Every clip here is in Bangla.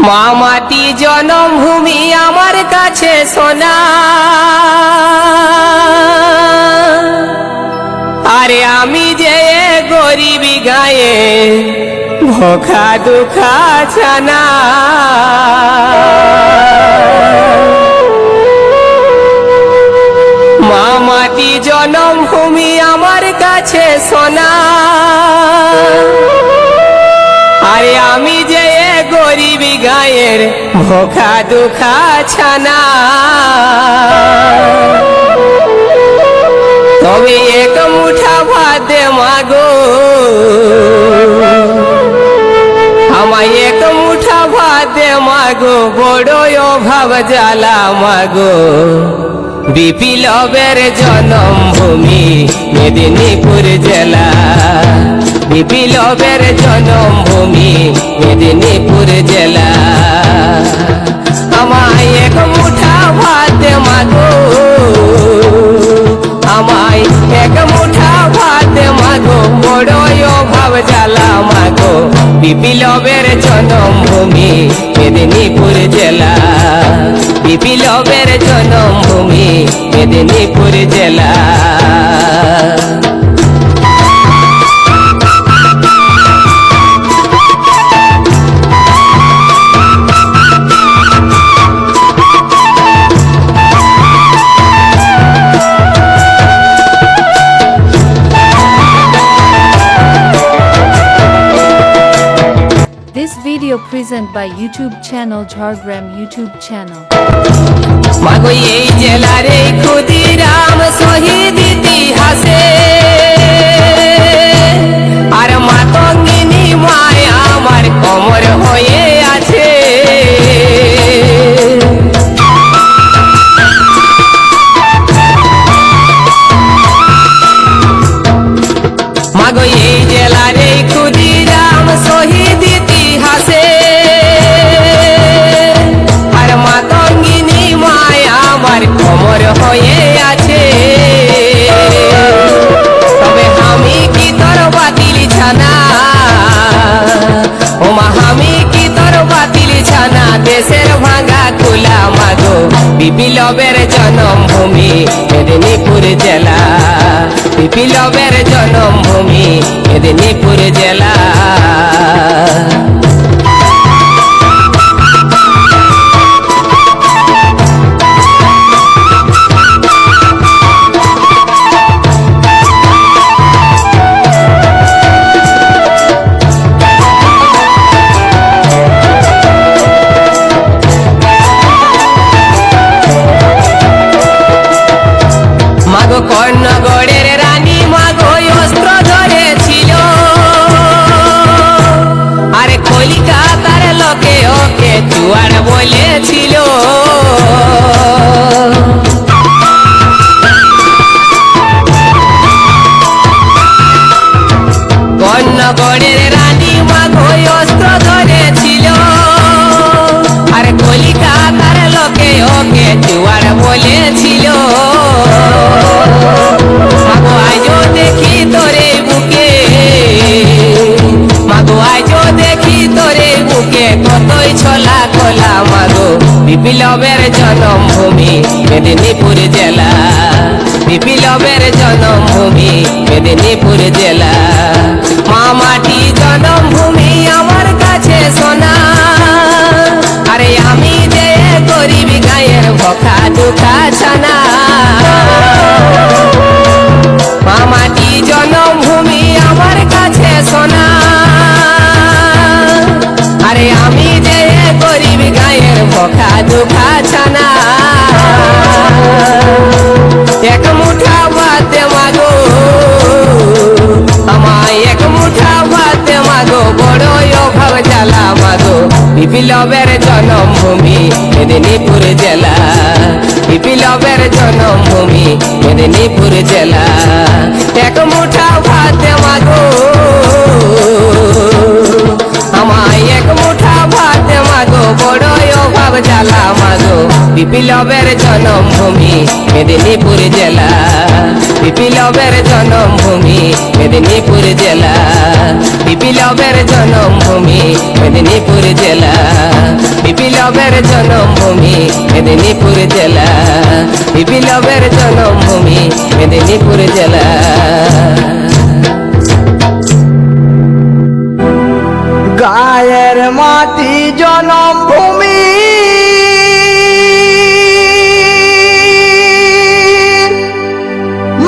মা মাটি জন্মভূমি আমার কাছে সোনা, আরে আমি যে গরিব গায়ে ভোখা দুঃখা ছানা। মা মাটি জন্মভূমি আমার কাছে সোনা, আরে আমি যে গরিব গায়ের ভোখা দুঃখা ছানা। তবে এক মুঠা ভাত দে মাগো, আমায় এক মুঠা ভাত দে মাগো, বড় অভাব জ্বালা মাগো। বিপ্লবের জন্মভূমি মেদিনীপুর জেলা, বিপ্লবের জন্মভূমি মেদিনীপুর জেলা। আমায় এক মুঠা ভাত দে মাগো, আমায় এক মুঠা ভাত দে মাগো, বড় অভাব জ্বালা মাগো। বিপ্লবের জন্মভূমি মেদিনীপুর জেলা, বিপ্লবের জন্মভূমি মেদিনীপুর জেলা। This video present by YouTube channel Jhargram YouTube channel. মাগো এই জেলার এই ক্ষুদিরাম শহীদ ইতিহাসে, আর মাতঙ্গিনী মায়া আমার কোমর হয়ে আছে। মাগো এই জেলার এই ক্ষুদিরাম শহীদ ইতিহাসে, আর মাতঙ্গিনী মায়া আমার কোমর হয়ে আছে। তবে আমি কি তোর বাতিল ছানা, ও মা আমি কি তোর বাতিল ছানা, দেশের ভাঙা কুলা মাগো। বিপ্লবের জন্মভূমি মেদিনীপুর জেলা, বিপ্লবের জন্মভূমি মেদিনীপুর জেলা। মাগো কর্ণগড়ের রানী মাগো অস্ত্র ধরেছিল, আরে কলিকাতার লোকে ওকে চুয়ার বলেছিল। কর্ণগড়ের রানী মাগো অস্ত্র ধরেছিল, আর কলিকাতার লোকে ওকে চুয়ার বলেছিল। মাগো আজও দেখি তোরে বুকে, মাগো আজও দেখি তোরে বুকে, কতই ছলা কলা মাগো। বিপ্লবের জন্মভূমি মেদিনীপুর জেলা, বিপ্লবের জন্মভূমি মেদিনীপুর জেলা। মা মাটি জন্মভূমি আমার কাছে সোনা, আরে আমি যে গরিব গায়ের ভোখা দুঃখা ছানা। মা মাটি জন্মভূমি আমার কাছে সোনা, আরে আমি যে গরিব গায়ের ভোখা দুঃখা ছানা। এক মুঠা ভাত দে মাগো, আমায় এক মুঠা ভাত দে মাগো, বড় অভাব জ্বালা মাগো। বিপ্লবের জন্মভূমি মেদিনীপুর জেলা, বিপ্লবের জন্মভূমি মেদিনীপুর জেলা। এক মুঠা ভাত দে মাগো, আমায় এক মুঠা ভাত দে মাগো, বড় অভাব জ্বালা মাগো। বিপ্লবের জন্মভূমি মেদিনীপুর জেলা, বিপ্লবের জন্মভূমি মেদিনীপুর জেলা, বিপ্লবের জন্মভূমি মেদিনীপুর জেলা। বিপ্লবের জন্মভূমি মেদিনীপুর জেলা, বিপ্লবের জন্মভূমি মেদিনীপুর জেলা। গায়ের মাটি জন্মভূমি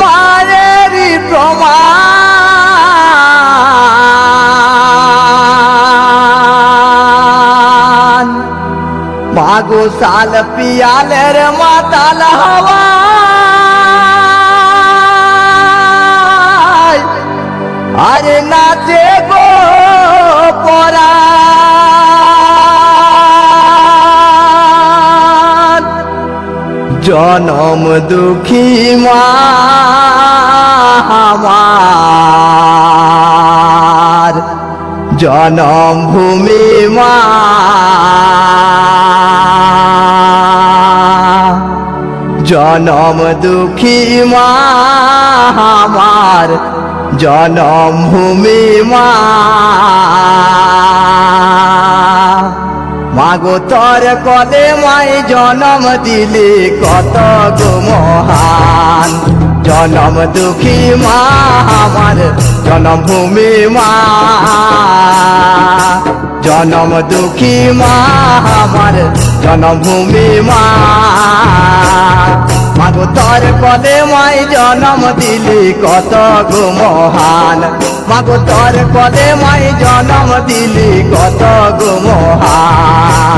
মায়েরই প্রমাণ। মাগো সাল পিয়ালের মাতাল হওয়া আরে নাচে গো পরাণ। জনম দুঃখী মা আমার, জনম ভূমি মা। জনম দুঃখী মা আমার, জনম ভূমি মা। মাগো তোর কলে মাই জনম দিলি কত গো মহান। জনম দুঃখী মা আমার, জনম ভূমি মা। জনম দুঃখী মা আমার, জনম ভূমি মা। মাগো তোর কলে মাই জনম দিলি কত গো মহান। মাগো তোর কলে মাই জনম দিলি কত গো মহান।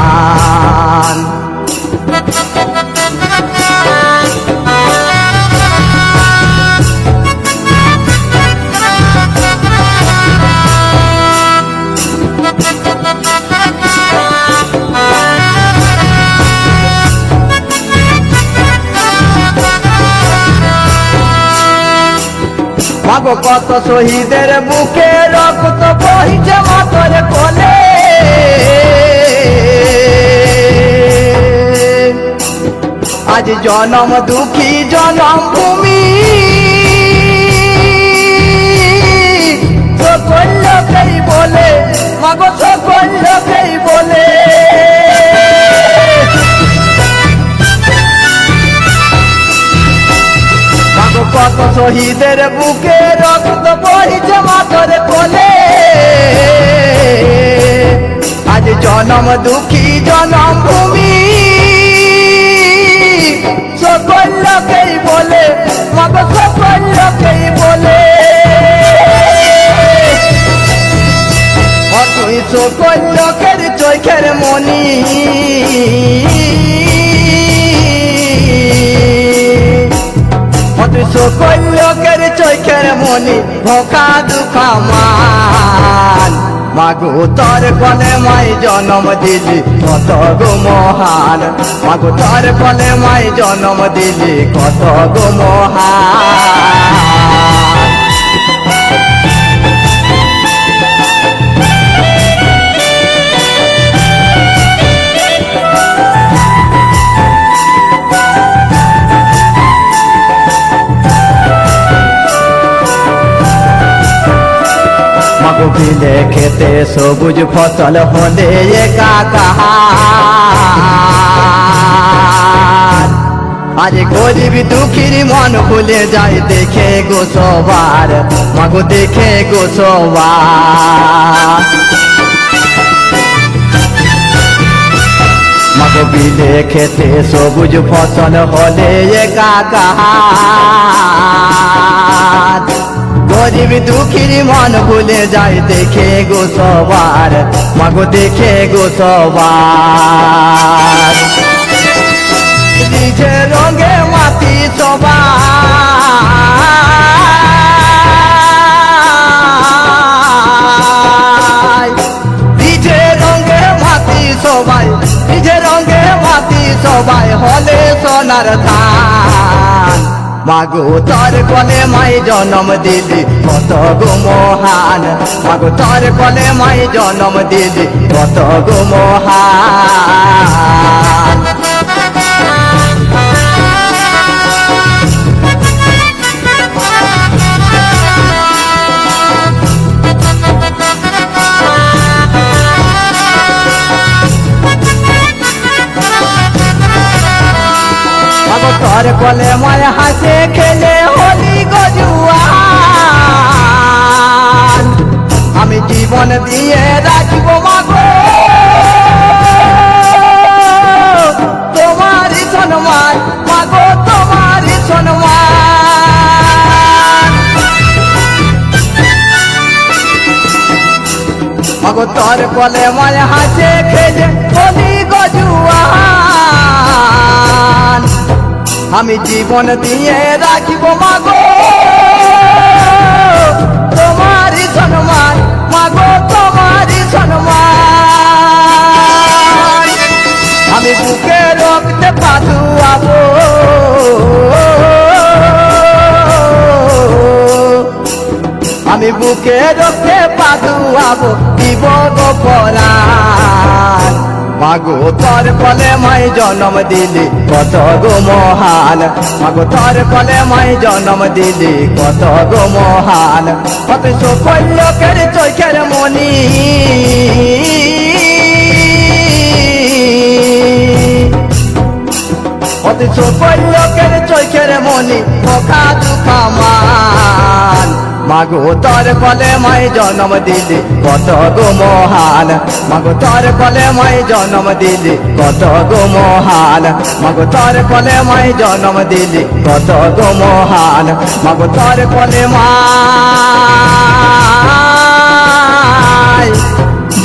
মাগো কত শহীদের বুকে রক্ত বহিছে মাতর কোলে। আজ জনম দুঃখী জনম ভূমি সকল লোকেই বলে, মাগো সকল লোকেই বলে। কত শহীদের বুকে রক্ত বহিছে মাতর কোলে। আজ জনম দুঃখী জনম ভূমি সকল লোকেই বলে, মাগো সকল লোকেই বলে। তুই সকল লোকের চোখের মনি, সকল লোকের চোখের মনি ভোকা দুঃখা মান। মাগো তোর কলে মাই জনম দিলি কত গো মহান। মাগো তোর কলে মাই জনম দিলি কত গো মহান। মাগো বিলে খেতে সবুজ ফসল হলে একাকার। আজ গরিব দুঃখীর মন ভুলে যায় দেখে গো সবার, মাগো দেখে গো সবার। মাগো বিলে খেতে সবুজ ফসল হলে একাকার। গরিব দুঃখীর মন ভুলে যায় দেখে গো সবার, মাগো দেখে গো সবার। নিজে রঙে মাটি সবাই, নিজে রঙে মাটি সবাই, নিজে রঙে মাটি সবাই হলে সোনার ধান। মাগো তোর কলে মাই জনম দিলি কত গো মহান। মাগো তোর কলে মাই জনম দিলি কত গো মহান। তোর কলে মায় হাসে খেলে হলি গজুয়ান আমি জীবন দিয়ে রাখবো মাগো তোমারই সম্মান মাগো তোমারই সম্মান মাগো তোর কলে মায় হাসে খেলে হলি গজুয়ান আমি জীবন দিয়ে রাখবো মাগো তোমারই সম্মান মাগো তোমারই সম্মান আমি বুকে রক্তে পাথুয়াবো আমি বুকে রক্তে পাথুয়াবো দিব গো পরাণ মাগো তোর কলে মাই জন্ম দিলি কত গো মহান মাগো তোর কলে মাই জন্ম দিলি কত গো মহান কত সকল লোকের চোখের মনি কত সকল লোকের চোখের মনি মুখা দুঃখা মান মাগো তোর কলে মাই জন্ম দিলি কত গো মহান মাগো তোর কলে মাই জন্ম দিলি কত গো মহান মাগো তোর কলে মাই জন্ম দিলি কত গো মহান মাগো তোর কলে মাই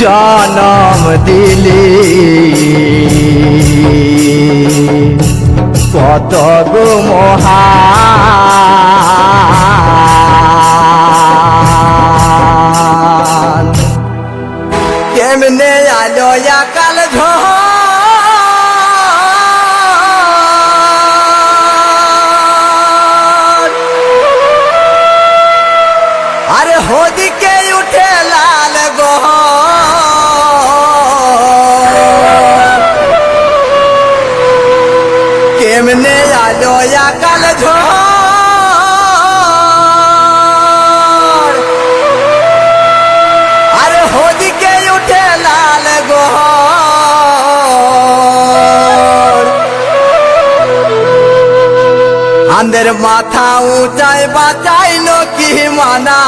জন্ম দিলি কত গো মহান কেমনে আলো কাল ঝড় আরে হোদিকে উঠে লাল গো কেমনে আলো কাল ঝড় আরে হোদিকে উঠে লাল গো আমাদের মাথা উঁচাই বাঁচাইলো কি মানা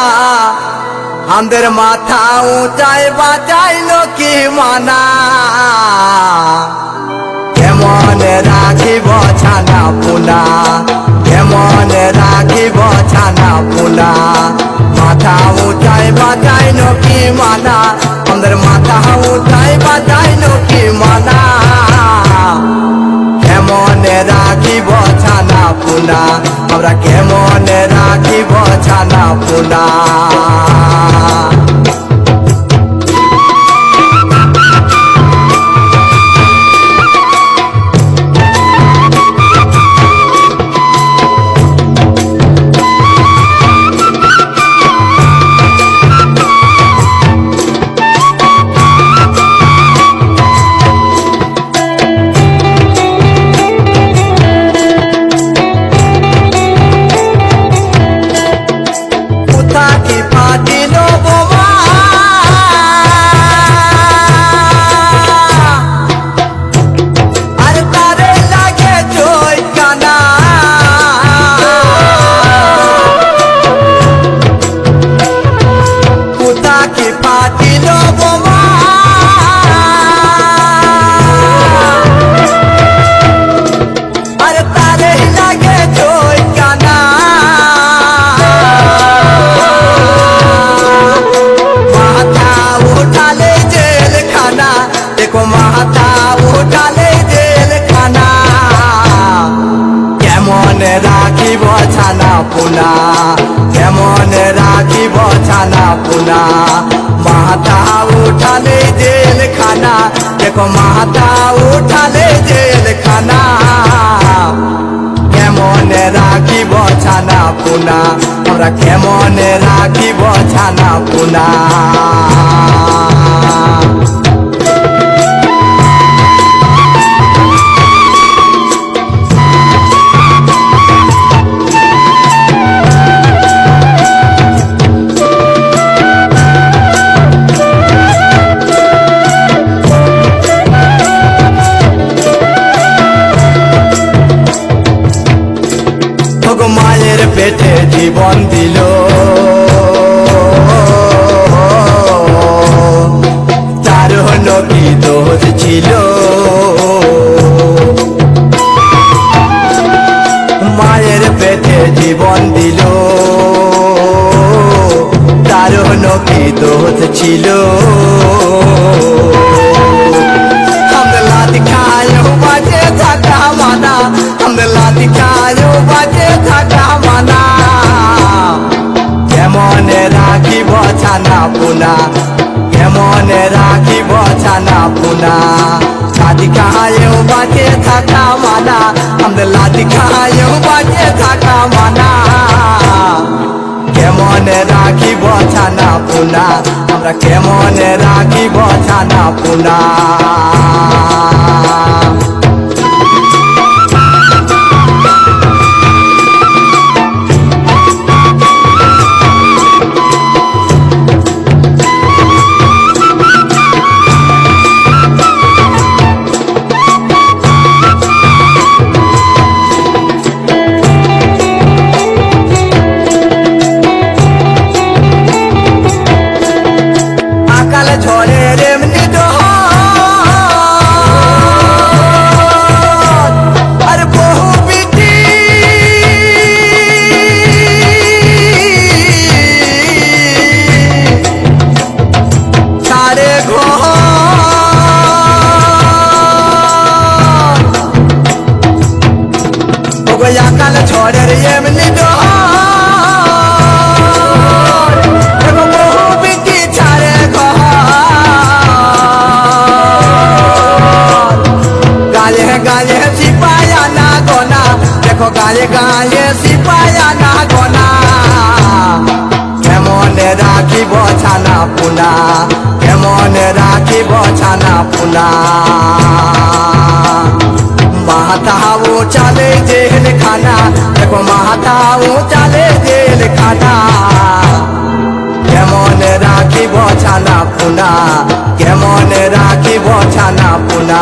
আমাদের মাথা উঁচাই বাঁচাইলো কি মানা কেমন রাখিব ছানা পুনা কেমন রাখিব ছানা পুনা মাথা উঁচাই বাঁচাইলো কি মানা আমাদের মাথা উঁচাই বাঁচাইলো কি মানা কেমন রাখিব ছানা পুনা আমরা কেমন রাখিব ছানা পুনা পুনা কেমন রাখিব ছানা পুনা মাথা উঠালে জেল খানা দেখো মাথা উঠালে জেল খানা কেমন রাখিব ছানা পুনা আমরা কেমন রাখিব ছানা পুনা দোষ ছিল মায়ের পেটে জীবন দিল তারও কি দোষ ছিল আমরা দিখায়ও বাজে থাকা মানা আমরা দিখায়ও বাজে থাকা মানা কেমন রাখিব ছানা পুনা কেমন রাখিব ছানা পুনা লাদি খায়ও বাজে থাকা মানা আমরা লাদি খায়ও বাজে থাকা মানা কেমন রাখিব ছানা পুনা আমরা কেমন রাখিব ছানা পুনা ঝড়ের এমনি আর বহু বিটি সারে ঘর আকাল ঝড়ের এমনি গায়ে গায়ে সিপায়া না গোনা কেমন রাখিব ছানা পুনা কেমন রাখিব ছানা পুনা মাথাও চালে জেল খানা দেখো মাথাও চালে জেল খানা কেমন রাখিব ছানা পুনা কেমন রাখিব ছানা পুনা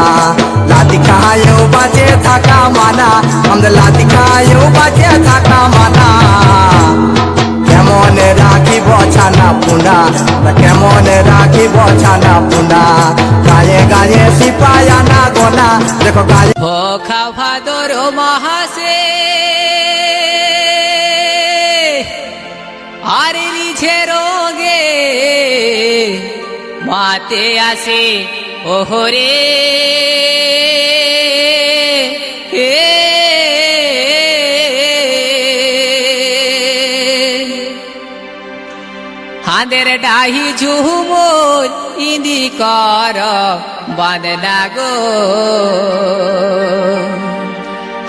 লাদি খায়ও বাজে থাকা মানা আমরা লাদি খায়ও বাজে থাকা মানা কেমন রাখিব ছানা পুনা কেমন রাখিব ছানা পুনা গায়ে গায়ে সিপায়া না গোনা দেখো গায়ে ভোখা ভাদর মাহাসে আর রিঝে রোগে মাতে আসে ওহরে হাঁদের ডাহি ঝুমুর ইন্দি কর বাঁধনা গো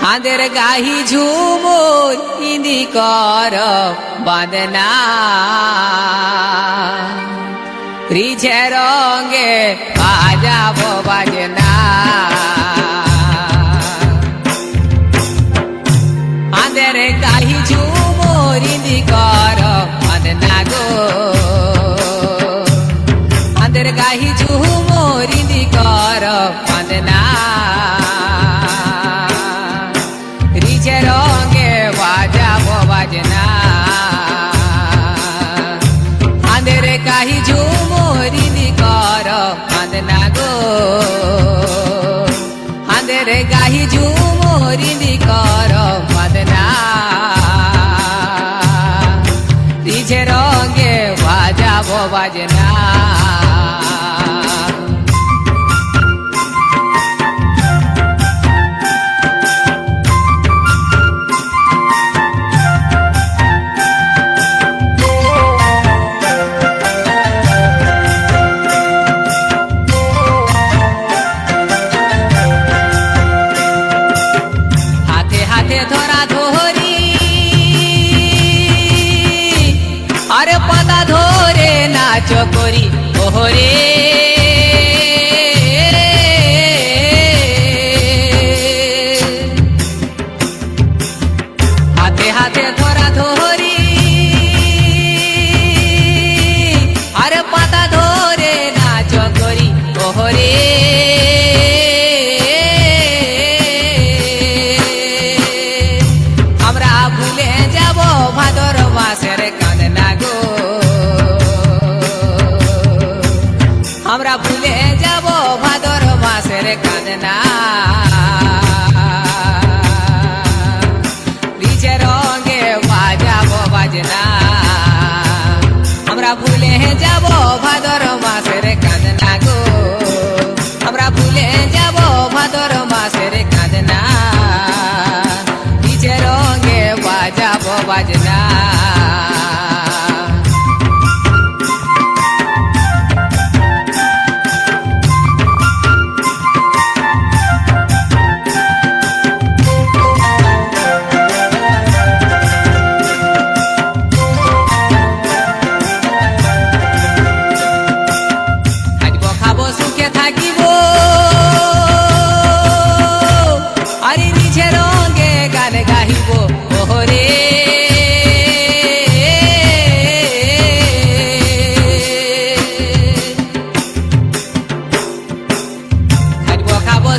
হাঁদের গাহি ঝুমুর ইন্দি কর বাঁধনা রিঝে রঙে বাজাবো বাজনা হাঁদের গাহি ঝুমুর ইন্দি কর বাঁধনা গো হাঁদের গাহি ঝুমুর ইন্দি কর বাঁধনা রিঝে রঙে বাজাবো বাজনা হাঁদের গাহি ঝুমুর ইন্দি কর বাঁধনা গো হাঁদের গাহি ঝুমুর ইন্দি কর বাঁধনা রিঝে রঙে বাজাবো বাজনা হাতে হাতে ধরা ধরি আরে পাতা ধরে নাচ করি ওহরে হাতে হাতে ধরা ধরি আরে পাতা ধরে নাচ করি ওহরে আমরা ভুলে যাব ভাদর মাসের কাঁদনা গো মাসের কাঁদনা ডিজে রঙে বাজাবো বাজনা আমরা ভুলে যাব ভাদর মাসের কাঁদনা গো আমরা ভুলে যাব ভাদর মাসের কাঁদনা ডিজে রঙে বাজাবো বাজনা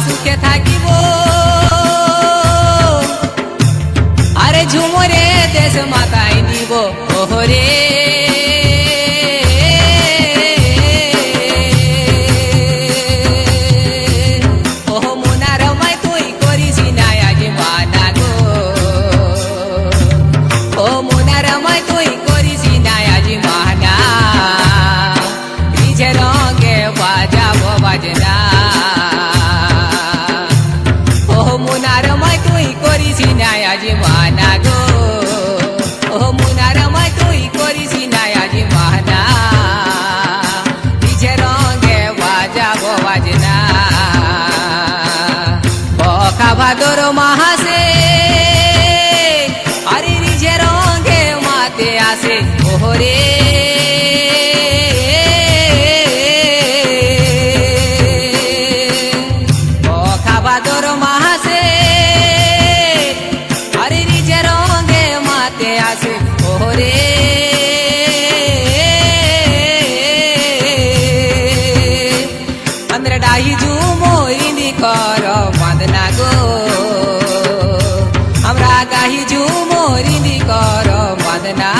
সুখে থাকিব আরে ঝুমরে দেশ মাতাই নিব ওহরে ওহ মোনার মাই তুই করিস না আজ মানা গো ও মোনার মাই তুই করিস না আজ মানা ডিজে রঙে বাজাবো বাজনা মুনার মাই তুই করিস না আজ মানা গো ও মুনার মাই তুই করিস না আজ মানা ডিজে রঙে বাজাবো বাজনা বকা ভাদর মাসে আরে ডিজে রঙে মাতে আসে ওহরে বকা ভাদর মাসে আসে ওরে আমরা ডাই ঝুমরিনি কর বাঁধনা গো আমরা গাহি ঝুমরিনি কর বাঁধনা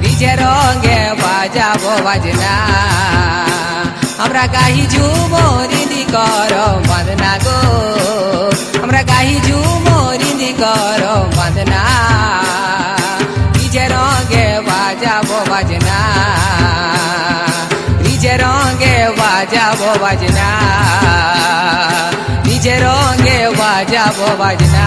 ডিজে রঙে বাজাবো বাজনা আমরা গাহি ঝুমরিনি কর বাঁধনা গো আমরা গাহি ঝুমরিনি কর বাঁধনা ডিজে রঙে বাজাবো বাজনা ডিজে রঙে বাজাবো বাজনা ডিজে রঙে বাজাবো বাজনা